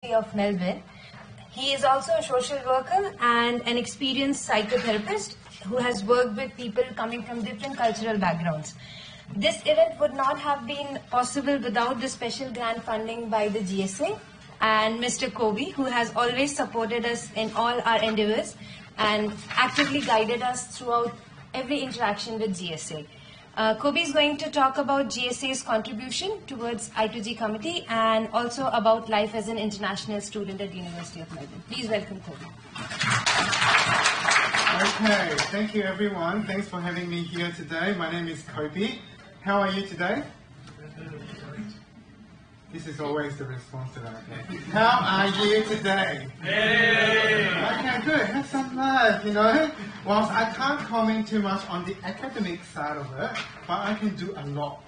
University of Melbourne. He is also a social worker and an experienced psychotherapist who has worked with people coming from different cultural backgrounds. This event would not have been possible without the special grant funding by the GSA and Mr. Coby, who has always supported us in all our endeavors and actively guided us throughout every interaction with GSA. Coby is going to talk about GSA's contribution towards I2G committee and also about life as an international student at University of Melbourne. Please welcome Coby. Okay, thank you everyone. Thanks for having me here today. My name is Coby. How are you today? This is always the response to that. Okay. How are you today? Yay! Okay, good. Have some love, Whilst I can't comment too much on the academic side of it, but I can do a lot,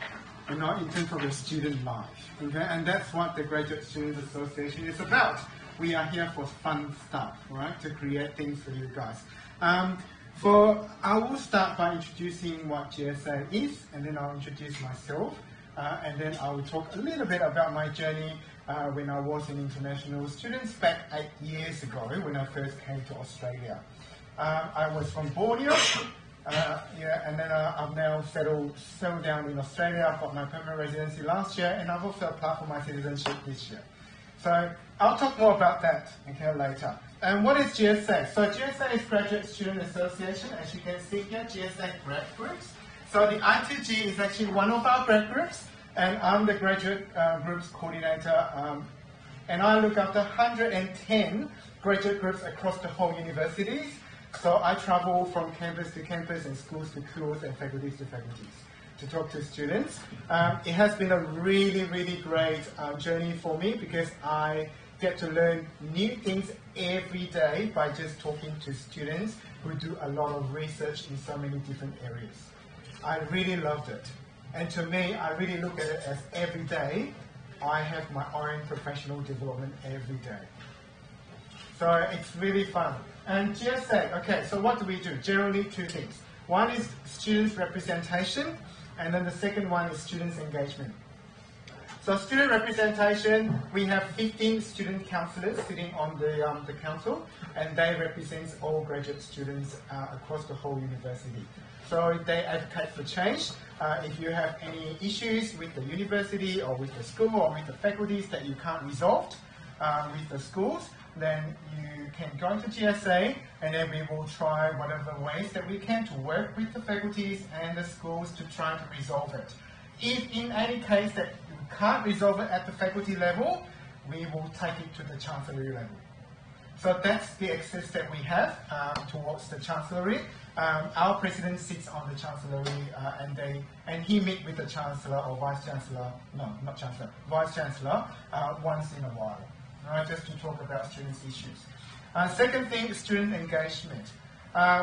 in terms of the student life. Okay, and that's what the Graduate Students Association is about. We are here for fun stuff, right? To create things for you guys. I will start by introducing what GSA is, and then I'll introduce myself. And then I will talk a little bit about my journey when I was an international student back 8 years ago when I first came to Australia. I was from Borneo, and then I've now settled down in Australia. I've got my permanent residency last year, and I've also applied for my citizenship this year. So I'll talk more about that later. And what is GSA? So GSA is Graduate Student Association. As you can see here, GSA grad groups. So the I2G is actually one of our grad groups, and I'm the graduate groups coordinator, and I look after 110 graduate groups across the whole universities. So I travel from campus to campus and schools to schools and faculties to faculties to talk to students. It has been a really, really great journey for me because I get to learn new things every day by just talking to students who do a lot of research in so many different areas. I really loved it. And to me, I really look at it as every day, I have my own professional development every day. So it's really fun. And GSA, okay, so what do we do? Generally two things. One is students representation, and then the second one is students engagement. So student representation, we have 15 student councillors sitting on the council, and they represent all graduate students across the whole university. So they advocate for change. If you have any issues with the university or with the school or with the faculties that you can't resolve with the schools, then you can go to GSA and then we will try whatever ways that we can to work with the faculties and the schools to try to resolve it. If in any case that you can't resolve it at the faculty level, we will take it to the chancellery level. So that's the access that we have towards the chancellery. Our president sits on the chancellery and he meets with the chancellor or vice chancellor, no, not chancellor, vice chancellor once in a while, right, just to talk about students' issues. Second thing, student engagement.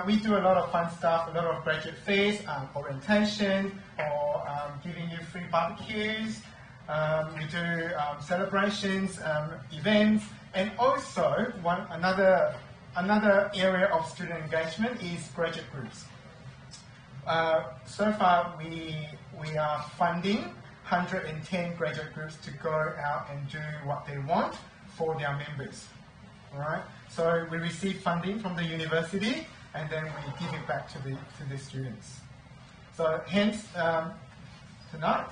We do a lot of fun stuff, a lot of graduate fairs, orientation, or giving you free barbecues. We do celebrations, events, and also another area of student engagement is graduate groups. So far, we are funding 110 graduate groups to go out and do what they want for their members. All right. So we receive funding from the university, and then we give it back to the students. So hence tonight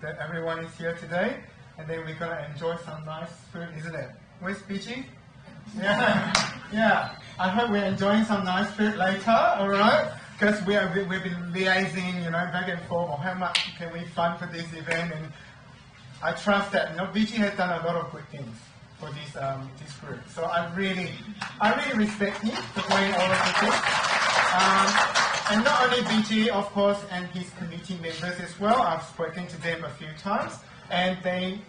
that everyone is here today, and then we're gonna enjoy some nice food, isn't it? Where's Beachy? Yeah. I hope we're enjoying some nice food later, all right? Because we've been liaising, back and forth on how much can we fund for this event, and I trust that Beachy has done a lot of good things for this group. So I really respect him for doing all of the things. And not only Beachy, of course, and his committee members as well. I've spoken to them a few times, and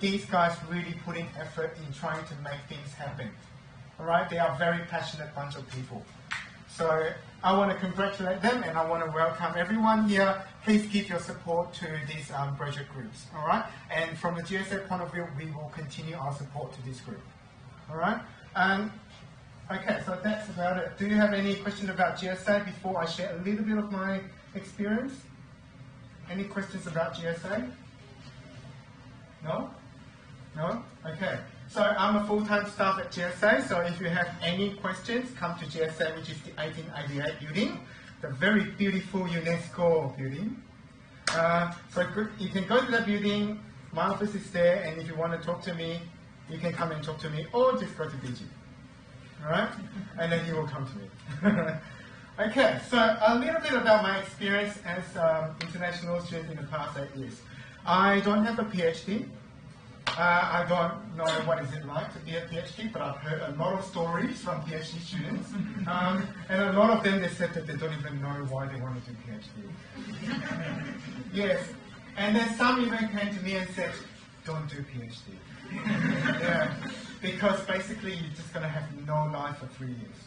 these guys really put in effort in trying to make things happen. All right, they are a very passionate bunch of people. So I want to congratulate them, and I want to welcome everyone here. Please give your support to these graduate groups. All right, and from the GSA point of view, we will continue our support to this group. All right. Okay, so that's about it. Do you have any questions about GSA before I share a little bit of my experience? Any questions about GSA? No? No? Okay. So I'm a full-time staff at GSA, so if you have any questions, come to GSA, which is the 1888 building, the very beautiful UNESCO building. So you can go to that building, my office is there, and if you want to talk to me, you can come and talk to me, or just go to DG. Alright? And then you will come to me. Okay, so a little bit about my experience as international student in the past 8 years. I don't have a PhD. I don't know what is it like to be a PhD, but I've heard a lot of stories from PhD students. And a lot of them, they said that they don't even know why they want to do PhD. Yes. And then some even came to me and said, don't do PhD. Yeah. Because basically you're just going to have no life for 3 years.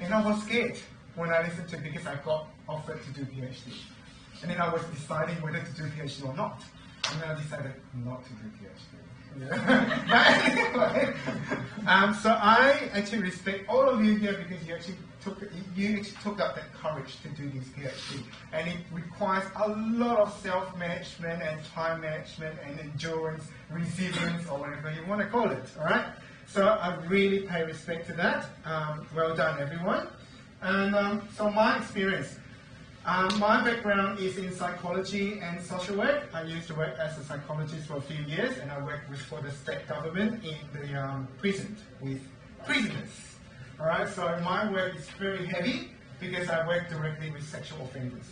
And I was scared when I listened to it because I got offered to do PhD. And then I was deciding whether to do PhD or not. And then I decided not to do PhD. Yeah. But anyway, so I actually respect all of you here because you actually took up that courage to do this PhD. And it requires a lot of self-management and time management and endurance, resilience, or whatever you want to call it. All right? So I really pay respect to that. Well done, everyone. And so my experience. My background is in psychology and social work. I used to work as a psychologist for a few years, and I worked for the state government in the prison with prisoners. All right, so my work is very heavy because I work directly with sexual offenders,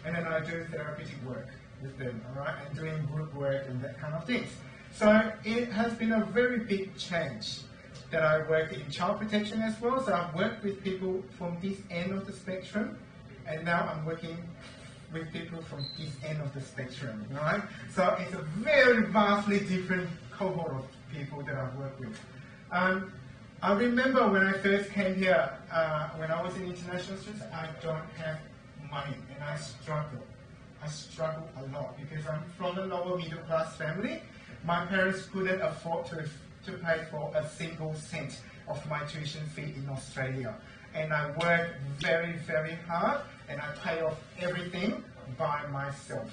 and then I do therapeutic work with them. All right, and doing group work and that kind of things. So it has been a very big change that I work in child protection as well. So I've worked with people from this end of the spectrum. And now I'm working with people from this end of the spectrum, right? So it's a very vastly different cohort of people that I've worked with. I remember when I first came here, when I was in international students, I don't have money, and I struggle. I struggle a lot because I'm from a lower middle class family. My parents couldn't afford to pay for a single cent of my tuition fee in Australia. And I work very, very hard, and I pay off everything by myself.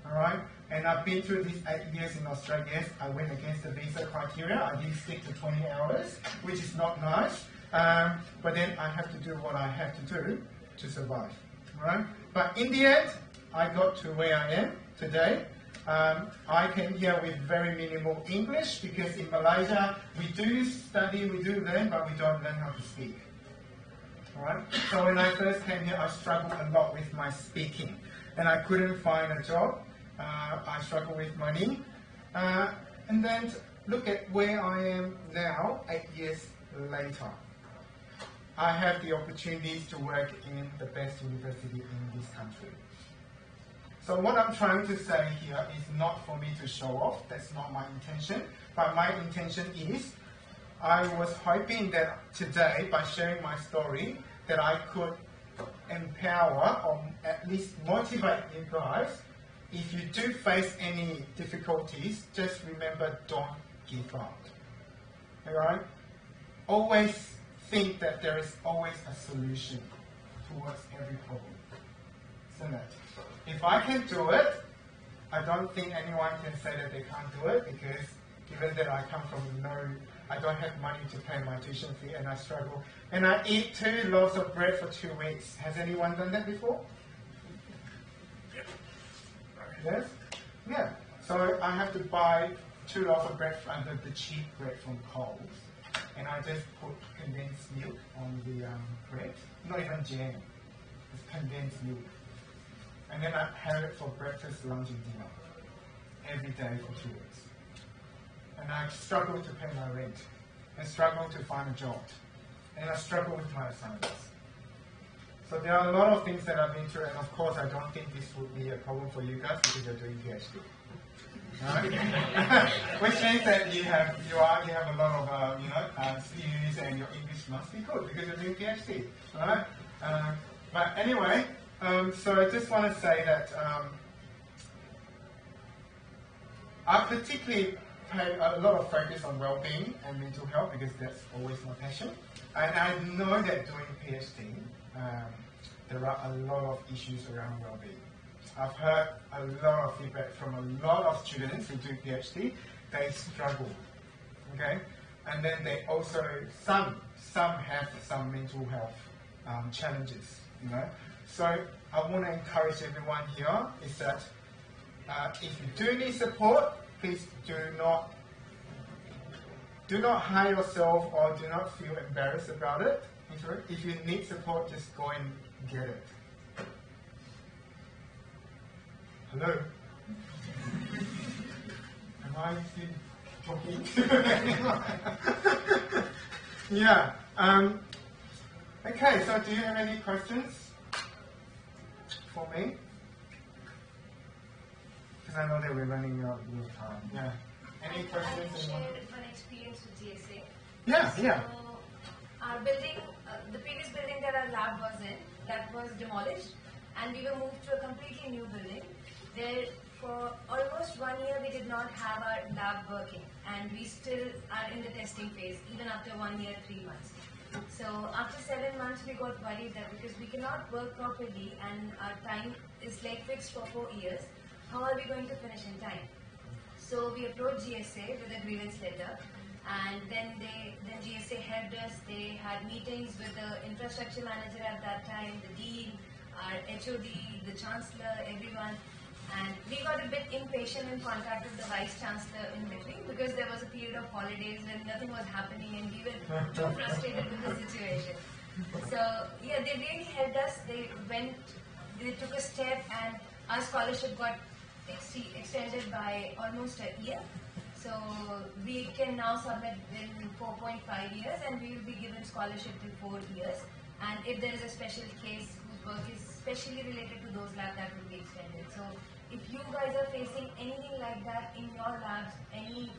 All right? And I've been through these 8 years in Australia. Yes, I went against the visa criteria. I did stick to 20 hours, which is not nice. But then I have to do what I have to do to survive. All right? But in the end, I got to where I am today. I came here with very minimal English because in Malaysia, we do study, we do learn, but we don't learn how to speak. Right? So when I first came here, I struggled a lot with my speaking, and I couldn't find a job. I struggled with money, and then look at where I am now, 8 years later. I have the opportunities to work in the best university in this country. So what I'm trying to say here is not for me to show off. That's not my intention. But my intention is I was hoping that today, by sharing my story, that I could empower or at least motivate you guys. If you do face any difficulties, just remember, don't give up. Alright? Always think that there is always a solution towards every problem. Isn't it? If I can do it, I don't think anyone can say that they can't do it, because given that I come from I don't have money to pay my tuition fee, and I struggle. And I eat 2 loaves of bread for 2 weeks. Has anyone done that before? Yes? Yeah. So I have to buy 2 loaves of bread under the cheap bread from Coles, and I just put condensed milk on the bread. Not even jam. It's condensed milk. And then I have it for breakfast, lunch, and dinner every day for 2 weeks. And I struggle to pay my rent. I struggle to find a job. And I struggle with my assignments. So there are a lot of things that I've been through, and of course I don't think this would be a problem for you guys because you're doing PhD. Right? Which means that you have a lot of skills, and your English must be good because you're doing PhD. Right? But anyway, so I just want to say that I particularly pay a lot of focus on well-being and mental health because that's always my passion. And I know that doing PhD, there are a lot of issues around well-being. I've heard a lot of feedback from a lot of students who do PhD they struggle. Okay, and then they also some have some mental health challenges. You know, so I want to encourage everyone here is that if you do need support, please do not hide yourself or do not feel embarrassed about it. If you need support, just go and get it. Hello? Am I still talking to anyone? Yeah. Okay, so do you have any questions for me? Because I know that we're running out of time. Yeah. Any questions? I shared one experience with GSA. Yeah, so yeah. Our building, the previous building that our lab was in, that was demolished, and we were moved to a completely new building. There, for almost 1 year, we did not have our lab working, and we still are in the testing phase, even after 1 year, 3 months. So after 7 months, we got worried that because we cannot work properly and our time is like fixed for 4 years, how are we going to finish in time? So we approached GSA with a grievance letter, and then GSA helped us. They had meetings with the infrastructure manager at that time, the dean, our HOD, the chancellor, everyone. And we got a bit impatient and contacted the vice chancellor in between because there was a period of holidays when nothing was happening and we were too frustrated with the situation. So yeah, they really helped us. They took a step and our scholarship got extended by almost a year. So we can now submit in 4.5 years and we will be given scholarship till 4 years. And if there is a special case whose work is specially related to those labs, that will be extended. So if you guys are facing anything like that in your labs, any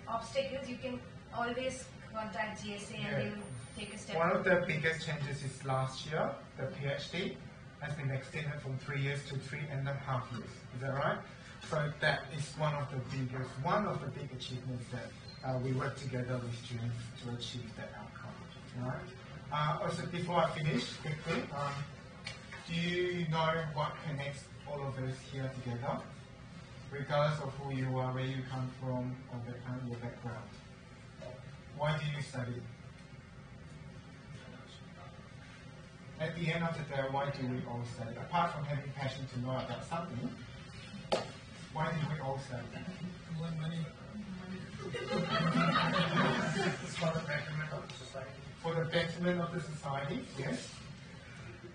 obstacles, you can always contact GSA and they will take a step. One of the biggest changes is last year, the PhD has been extended from 3 years to 3.5 years. Is that right? So that is one of the big achievements that we work together with students to achieve that outcome. Right? Also, before I finish quickly, do you know what connects all of us here together, regardless of who you are, where you come from, or your background? Why do you study? At the end of the day, why do we all study? Apart from having passion to know about something, why do we all study? To earn money. It's for the betterment of the society. For the betterment of the society, yes.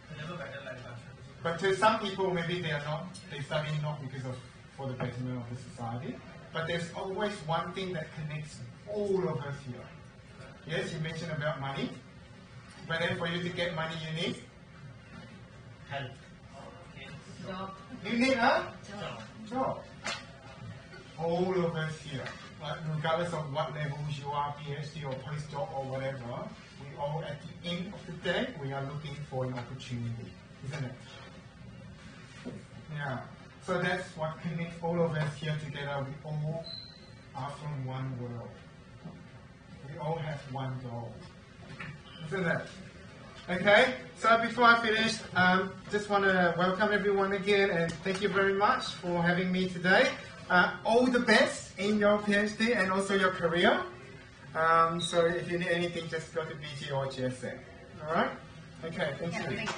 To live a better life after. But to some people, maybe they study not because of for the betterment of the society. But there's always one thing that connects all of us here. Yes, you mentioned about money. But then for you to get money, you need Help. Job. You need a Job. job. All of us here, like regardless of what levels you are, PhD or postdoc or whatever, we all at the end of the day, we are looking for an opportunity, isn't it? Yeah. So that's what connects all of us here together. We all are from one world. We all have one goal. Isn't it? Okay, so before I finish, just want to welcome everyone again and thank you very much for having me today. All the best in your PhD and also your career. So if you need anything, just go to BG or GSA. Alright? Okay, thank you. Thank you.